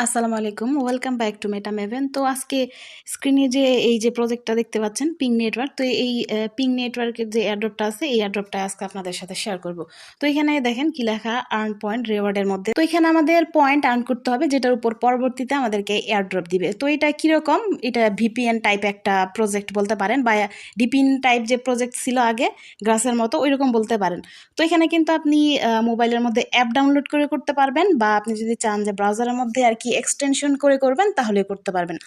আসসালামু আলাইকুম, welcome back to মেটা মেভেন। তো আজকে স্ক্রিনে যে এই যে প্রজেক্টটা দেখতে পাচ্ছেন পিং নেটওয়ার্ক, তো এই পিং নেটওয়ার্কের যে এয়ারড্রপটা আছে এই এয়ারড্রপটা আজকে আপনাদের সাথে শেয়ার করব। তো এখানে দেখেন কি লেখা, আর্ন পয়েন্ট রিওয়ার্ডের মধ্যে। তো এখানে আমাদের পয়েন্ট আর্ন করতে হবে, যেটার উপর পরবর্তীতে আমাদেরকে এয়ারড্রপ দিবে। তো এটা কিরকম, এটা ভিপিএন টাইপ একটা প্রজেক্ট বলতে পারেন, বা ডিপিন টাইপ যে প্রজেক্ট ছিল আগে গ্রাসের মতো ওইরকম বলতে পারেন। তো এখানে কিন্তু আপনি মোবাইলের মধ্যে অ্যাপ ডাউনলোড করে করতে পারবেন, বা আপনি যদি চান যে ব্রাউজারের মধ্যে আর কি এক্সটেনশন করে করবেন তাহলে করতে পারবেন।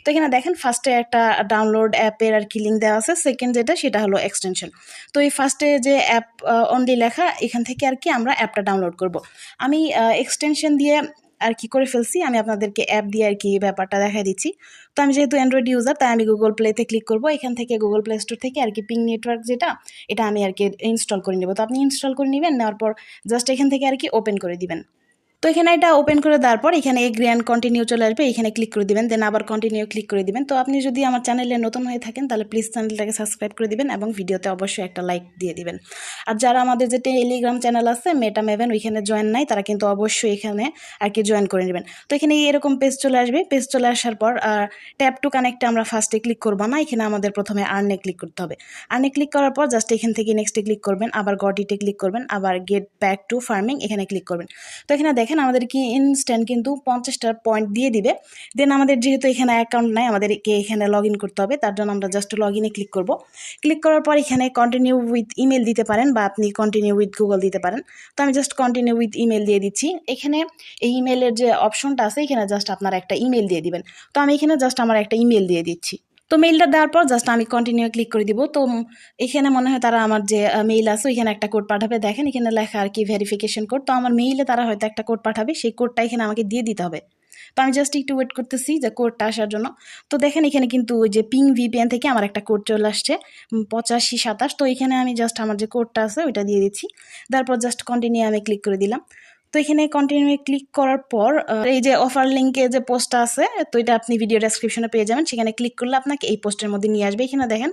তো এখানে দেখেন ফার্স্টে একটা ডাউনলোড অ্যাপের আর কি লিঙ্ক দেওয়া আছে, সেকেন্ড যেটা সেটা হলো এক্সটেনশন। তো এই ফার্স্টে যে অ্যাপ অনলি লেখা, এখান থেকে আর কি আমরা অ্যাপটা ডাউনলোড করব। আমি এক্সটেনশন দিয়ে আর কি করে ফেলছি, আমি আপনাদেরকে অ্যাপ দিয়ে আর কি ব্যাপারটা দেখা দিচ্ছি। তো আমি যেহেতু অ্যান্ড্রয়েড ইউজার, তাই আমি গুগল প্লেতে ক্লিক করব। এখান থেকে গুগল প্লে স্টোর থেকে আর কি পিং নেটওয়ার্ক যেটা, এটা আমি আর কি ইনস্টল করে নেব। তো আপনি ইনস্টল করে নেবেন, নেওয়ার পর জাস্ট এখান থেকে আর কি ওপেন করে দিবেন। তো এখানে এটা ওপেন করে দেওয়ার পর এখানে এগ্রি অ্যান্ড কন্টিনিউ চলে আসবে, এখানে ক্লিক করে দিবেন, দেন আবার কন্টিনিউ ক্লিক করে দিবেন। তো আপনি যদি আমার চ্যানেলে নতুন হয়ে থাকেন তাহলে প্লিজ চ্যানেলটাকে সাবস্ক্রাইব করে দিবেন এবং ভিডিওতে অবশ্যই একটা লাইক দিয়ে দিবেন। আর যারা আমাদের যে টেলিগ্রাম চ্যানেল আছে মেটা মেভেন, ওইখানে জয়েন নাই, তারা কিন্তু অবশ্যই এখানে আর কি জয়েন করে নেবেন। তো এখানে এরকম পেজ চলে আসবে, পেজ চলে আসার পর ট্যাপ টু কানেক্টে আমরা ফার্স্টে ক্লিক করবো না, এখানে আমাদের প্রথমে আর্নে ক্লিক করতে হবে। আর্নে ক্লিক করার পর জাস্ট এখান থেকে নেক্সটে ক্লিক করবেন, আবার গটিতে ক্লিক করবেন, আবার গেট ব্যাক টু ফার্মিং এখানে ক্লিক করবেন। তো এখানে দেখেন আমাদের কি ইনস্ট্যান্ট কিন্তু 50টা পয়েন্ট দিয়ে দিবে। দেন আমাদের যেহেতু এখানে অ্যাকাউন্ট নাই, আমাদেরকে এখানে লগ ইন করতে হবে, তার জন্য আমরা জাস্ট লগ ইনে ক্লিক করব। ক্লিক করার পর এখানে কন্টিনিউ উইথ ইমেল দিতে পারেন, বা আপনি কন্টিনিউ উইথ গুগল দিতে পারেন। তো আমি জাস্ট কন্টিনিউ উইথ ইমেল দিয়ে দিচ্ছি। এখানে এই ইমেলের যে অপশনটা আছে, এখানে জাস্ট আপনারা একটা ইমেল দিয়ে দিবেন। তো আমি এখানে জাস্ট আমার একটা ইমেল দিয়ে দিচ্ছি। তো মেইলটা দেওয়ার পর জাস্ট আমি কন্টিনিউ ক্লিক করে দিব। তো এখানে মনে হয় তারা আমার যে মেইল আছে ওইখানে একটা কোড পাঠাবে, দেখেন এখানে লেখা আর কি ভেরিফিকেশন কোড। তো আমার মেইলে তারা হয়তো একটা কোড পাঠাবে, সেই কোডটা এখানে আমাকে দিয়ে দিতে হবে। তো আমি জাস্ট একটু ওয়েট করতেছি যে কোডটা আসার জন্য। তো দেখেন এখানে কিন্তু ওই যে পিং ভিপিএন থেকে আমার একটা কোড চলে আসছে 8527। তো এখানে আমি জাস্ট আমার যে কোডটা আছে ওইটা দিয়ে দিচ্ছি। তারপর জাস্ট কন্টিনিউ আমি ক্লিক করে দিলাম। তো এখানে কন্টিনিউ ক্লিক করার পর এই যে অফার লিঙ্কে যে পোস্টটা আছে, তো এটা আপনি ভিডিও ডেসক্রিপশনে পেয়ে যাবেন, সেখানে ক্লিক করলে আপনাকে এই পোস্টের মধ্যে নিয়ে আসবে। এখানে দেখেন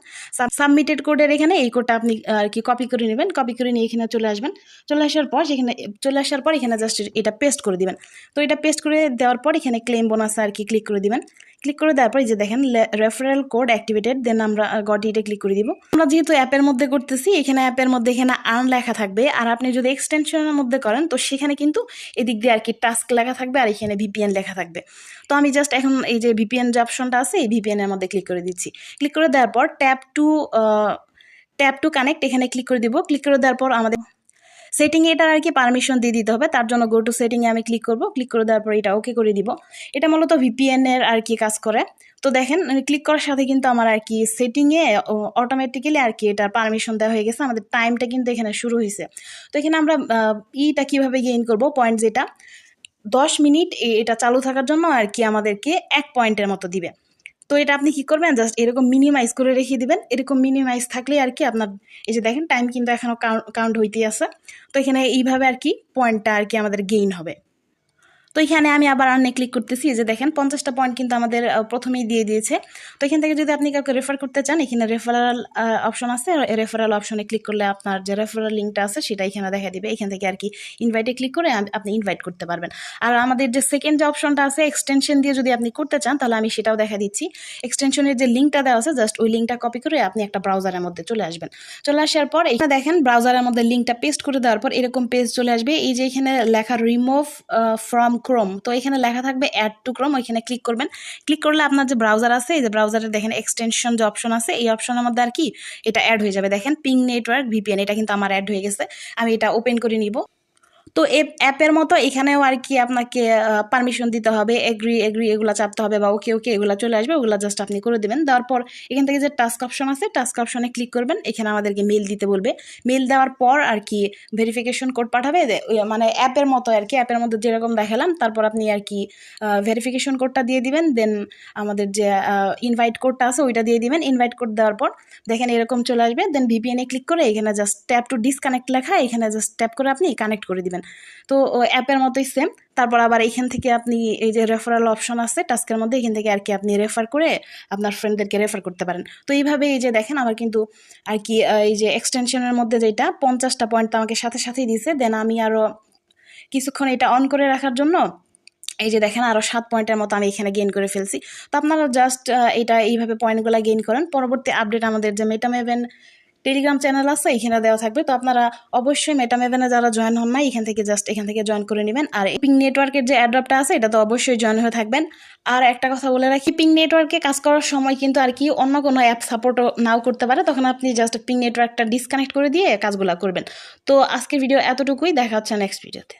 সাবমিটেড কোডের এখানে এই কোডটা আপনি আর কি কপি করে নেবেন, কপি করে নিয়ে এখানে চলে আসবেন। চলে আসার পর এখানে জাস্ট এটা পেস্ট করে দিবেন। তো এটা পেস্ট করে দেওয়ার পর এখানে ক্লেম বোনাস আর কি ক্লিক করে দিবেন। ক্লিক করে দেওয়ার পর এই যে দেখেন রেফারেল কোড অ্যাক্টিভেটেড, দেন আমরা গট ইটে ক্লিক করে দিব। আমরা যেহেতু অ্যাপের মধ্যে করতেছি, এখানে অ্যাপের মধ্যে এখানে আর্ন লেখা থাকবে, আর আপনি যদি এক্সটেনশনের মধ্যে করেন তো সেখানে কিন্তু এদিক দিয়ে আর কি টাস্ক লেখা থাকবে, আর এখানে ভিপিএন লেখা থাকবে। তো আমি জাস্ট এখন এই যে ভিপিএন যে অপশনটা আছে এই ভিপিএন এর মধ্যে ক্লিক করে দিচ্ছি। ক্লিক করে দেওয়ার পর ট্যাপ টু কানেক্ট এখানে ক্লিক করে দিব। ক্লিক করে দেওয়ার পর আমাদের সেটিংয়ে এটা আর কি পারমিশন দিয়ে দিতে হবে, তার জন্য গো টু সেটিংয়ে আমি ক্লিক করব। ক্লিক করে দেওয়ার পর এটা ওকে করে দিব। এটা মূলত ভিপিএন এর আর কি কাজ করে। তো দেখেন ক্লিক করার সাথে কিন্তু আমার আর কি সেটিংয়ে অটোমেটিক্যালি আর কি এটার পারমিশন দেওয়া হয়ে গেছে, আমাদের টাইমটা কিন্তু এখানে শুরু হয়েছে। তো এখানে আমরা ইটা কিভাবে গেইন করব, পয়েন্ট যেটা 10 মিনিট এটা চালু থাকার জন্য আর কি আমাদেরকে 1 পয়েন্টের মতো দিবে। তো এটা আপনি কি করবেন, জাস্ট এরকম মিনিমাইজ করে রেখে দিবেন। এরকম মিনিমাইজ থাকলে আর কি আপনার এই যে দেখেন টাইম কিন্তু এখনো কাউন্ট হইতেই আছে। তো এখানে এইভাবে আর কি পয়েন্টটা আর কি আমাদের গেইন হবে। তো এখানে আমি আবার আর্নে ক্লিক করতেছি, যে দেখেন 50টা পয়েন্ট কিন্তু আমাদের প্রথমেই দিয়ে দিয়েছে। তো এখান থেকে যদি আপনি কাউকে রেফার করতে চান, এখানে রেফারাল অপশন আছে, রেফারাল অপশনে ক্লিক করলে আপনার যে রেফারাল লিঙ্কটা আছে সেটা এখানে দেখা দিবে। এখান থেকে আর কি ইনভাইটে ক্লিক করে আপনি ইনভাইট করতে পারবেন। আর আমাদের যে সেকেন্ড যে অপশনটা আছে এক্সটেনশন দিয়ে যদি আপনি করতে চান, তাহলে আমি সেটাও দেখা দিচ্ছি। এক্সটেনশনের যে লিঙ্কটা দেওয়া আছে জাস্ট ওই লিঙ্কটা কপি করে আপনি একটা ব্রাউজারের মধ্যে চলে আসবেন। চলে আসার পর এখানে দেখেন ব্রাউজারের মধ্যে লিঙ্কটা পেস্ট করে দেওয়ার পর এরকম পেজ চলে আসবে। এই যে এখানে লেখা রিমুভ ফ্রম ক্রোম, তো এখানে লেখা থাকবে অ্যাড টু ক্রোম, ওইখানে ক্লিক করবেন। ক্লিক করলে আপনার যে ব্রাউজার আছে, এই যে ব্রাউজারে দেখেন এক্সটেনশন যে অপশন আছে এই অপশনের মধ্যে আর কি এটা অ্যাড হয়ে যাবে। দেখেন পিং নেটওয়ার্ক ভিপিএন, এটা কিন্তু আমার অ্যাড হয়ে গেছে। আমি এটা ওপেন করে নিব। তো অ্যাপের মতো এখানেও আর কি আপনাকে পারমিশন দিতে হবে, এগ্রি এগ্রি এগুলো চাপতে হবে, বা ওকে ওকে এগুলো চলে আসবে, ওগুলো জাস্ট আপনি করে দেবেন। দেওয়ার পর এখান থেকে যে টাস্ক অপশন আছে টাস্ক অপশনে ক্লিক করবেন। এখানে আমাদেরকে মেল দিতে বলবে। মেল দেওয়ার পর আর কি ভেরিফিকেশন কোড পাঠাবে, মানে অ্যাপের মতো আর কি, অ্যাপের মধ্যে যেরকম দেখালাম। তারপর আপনি আর কি ভেরিফিকেশন কোডটা দিয়ে দিবেন, দেন আমাদের যে ইনভাইট কোডটা আছে ওইটা দিয়ে দিবেন। ইনভাইট কোড দেওয়ার পর দেখেন এরকম চলে আসবে। দেন ভিপিএনে ক্লিক করে এখানে জাস্ট ট্যাপ টু ডিসকানেক্ট লেখা, এখানে জাস্ট ট্যাপ করে আপনি কানেক্ট করে দিবেন। তো অ্যাপের মতোই সেম। তারপর আবার এখান থেকে আপনি এই যে রেফারেল অপশন আছে টাস্কের মধ্যে, এখান থেকে আর কি আপনি রেফার করে আপনার ফ্রেন্ডদেরকে রেফার করতে পারেন। তো এইভাবে এই যে দেখেন আমার কিন্তু আর কি এই যে এক্সটেনশনের মধ্যে যেটা 50টা পয়েন্ট আমাকে সাথে সাথেই দিয়েছে। দেন আমি আরও কিছুক্ষণ এটা অন করে রাখার জন্য এই যে দেখেন আরও 7 পয়েন্টের মতো আমি এখানে গেইন করে ফেলছি। তো আপনারা জাস্ট এটা এইভাবে পয়েন্টগুলো গেইন করেন। পরবর্তী আপডেট আমাদের যে মেটামেভেন টেলিগ্রাম চ্যানেল আছে এখানে দেওয়া থাকবে। তো আপনারা অবশ্যই মেটামেভেনে যারা জয়েন হন না এখান থেকে জয়েন করে নেবেন। আর পিং নেটওয়ার্কের যে অ্যাড্রপটা আছে এটা তো অবশ্যই জয়েন হয়ে থাকবেন। আর একটা কথা বলে রাখি, পিং নেটওয়ার্কে কাজ করার সময় কিন্তু আর কি অন্য কোনো অ্যাপ সাপোর্টও নাও করতে পারে, তখন আপনি জাস্ট পিং নেটওয়ার্কটা ডিসকানেক্ট করে দিয়ে কাজগুলো করবেন। তো আজকের ভিডিও এতটুকুই, দেখা হচ্ছে নেক্সট ভিডিওতে।